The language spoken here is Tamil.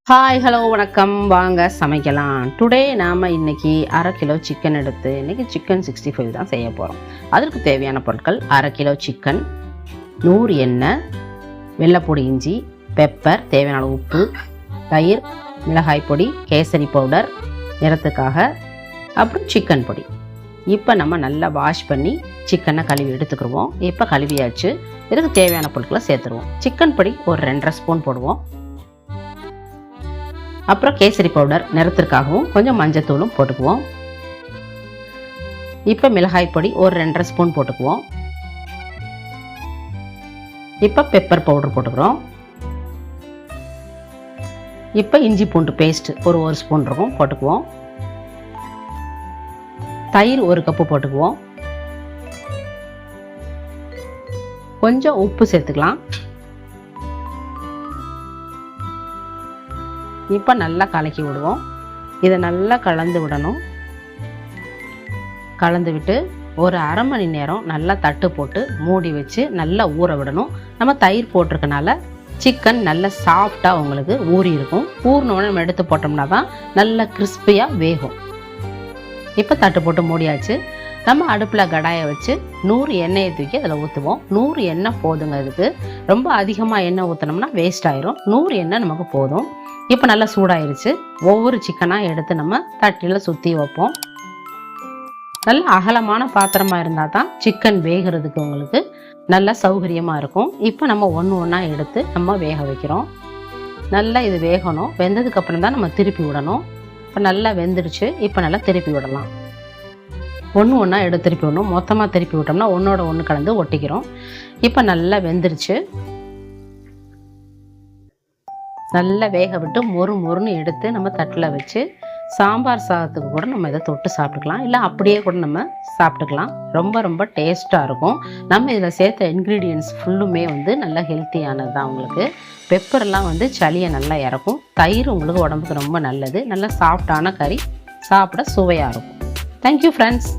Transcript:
ஹாய் ஹலோ வணக்கம். வாங்க சமைக்கலாம். டுடே நாம் இன்றைக்கி 1/2 கிலோ சிக்கன் எடுத்து இன்றைக்கி சிக்கன் 65 தான் செய்ய போகிறோம். அதற்கு தேவையான பொருட்கள் 1/2 கிலோ சிக்கன், 100 எண்ணெய், வெள்ளைப்பொடி, இஞ்சி, பெப்பர், தேவையான உப்பு, தயிர், மிளகாய் பொடி, கேசரி பவுடர் நிறத்துக்காக, அப்புறம் சிக்கன் பொடி. இப்போ நம்ம நல்லா வாஷ் பண்ணி சிக்கனை கழுவி எடுத்துக்கிடுவோம். இப்போ கழுவியாச்சு. இதுக்கு தேவையான பொருட்களை சேர்த்துருவோம். சிக்கன் பொடி ஒரு 2.5 ஸ்பூன் போடுவோம். அப்புறம் கேசரி பவுடர் நிறத்திற்காகவும் கொஞ்சம் மஞ்சத்தூளும் போட்டுக்குவோம். இப்போ மிளகாய் பொடி ஒரு 2.5 ஸ்பூன் போட்டுக்குவோம். இப்போ பெப்பர் பவுடர் போட்டுக்கிறோம். இப்போ இஞ்சி பூண்டு பேஸ்ட் ஒரு ஸ்பூன் இருக்கும், போட்டுக்குவோம். தயிர் 1 கப்பு போட்டுக்குவோம். கொஞ்சம் உப்பு சேர்த்துக்கலாம். இப்போ நல்லா கலக்கி விடுவோம். இதை நல்லா கலந்து விடணும். கலந்து விட்டு ஒரு 1/2 மணி நேரம் நல்லா தட்டு போட்டு மூடி வச்சு நல்லா ஊற விடணும். நம்ம தயிர் போட்டிருக்கனால சிக்கன் நல்லா சாஃப்டாக உங்களுக்கு ஊறி இருக்கும். ஊறினோடனே நம்ம எடுத்து போட்டோம்னா தான் நல்லா கிறிஸ்பியாக வேகும். இப்போ தட்டு போட்டு மூடியாச்சு. நம்ம அடுப்பில் கடாயை வச்சு 100 எண்ணெயை தூக்கி அதில் ஊற்றுவோம். 100 எண்ணெய் போதுங்க. இதுக்கு ரொம்ப அதிகமாக எண்ணெய் ஊற்றினோம்னா வேஸ்ட் ஆயிரும். 100 எண்ணெய் நமக்கு போதும். இப்போ நல்லா சூடாயிருச்சு. ஒவ்வொரு சிக்கனாக எடுத்து நம்ம தட்டில் சுற்றி வைப்போம். நல்ல அகலமான பாத்திரமாக இருந்தால் தான் சிக்கன் வேகிறதுக்கு உங்களுக்கு நல்லா சௌகரியமாக இருக்கும். இப்போ நம்ம ஒன்றா எடுத்து நம்ம வேக வைக்கிறோம். நல்லா இது வேகணும். வெந்ததுக்கப்புறம் தான் நம்ம திருப்பி விடணும். இப்போ நல்லா வெந்துடுச்சு. இப்போ நல்லா திருப்பி விடலாம். ஒன்றா எடுத்து திருப்பி விடணும். மொத்தமாக திருப்பி விட்டோம்னா ஒன்றோட ஒன்று கலந்து ஒட்டிக்கிறோம். இப்போ நல்லா வெந்துடுச்சு. நல்லா வேக விட்டு மொறுன்னு எடுத்து நம்ம தட்டில் வச்சு சாம்பார் சாதத்துக்கு கூட நம்ம இதை தொட்டு சாப்பிட்டுக்கலாம். இல்லை அப்படியே கூட நம்ம சாப்பிட்டுக்கலாம். ரொம்ப டேஸ்ட்டாக இருக்கும். நம்ம இதில் சேர்த்த இன்க்ரீடியன்ட்ஸ் ஃபுல்லுமே நல்லா ஹெல்த்தியானது தான். உங்களுக்கு பெப்பர்லாம் சளியை நல்லா இறக்கும். தயிர் உங்களுக்கு உடம்புக்கு ரொம்ப நல்லது. நல்லா சாஃப்டான கறி, சாப்பிட சுவையாக இருக்கும். Thank you friends.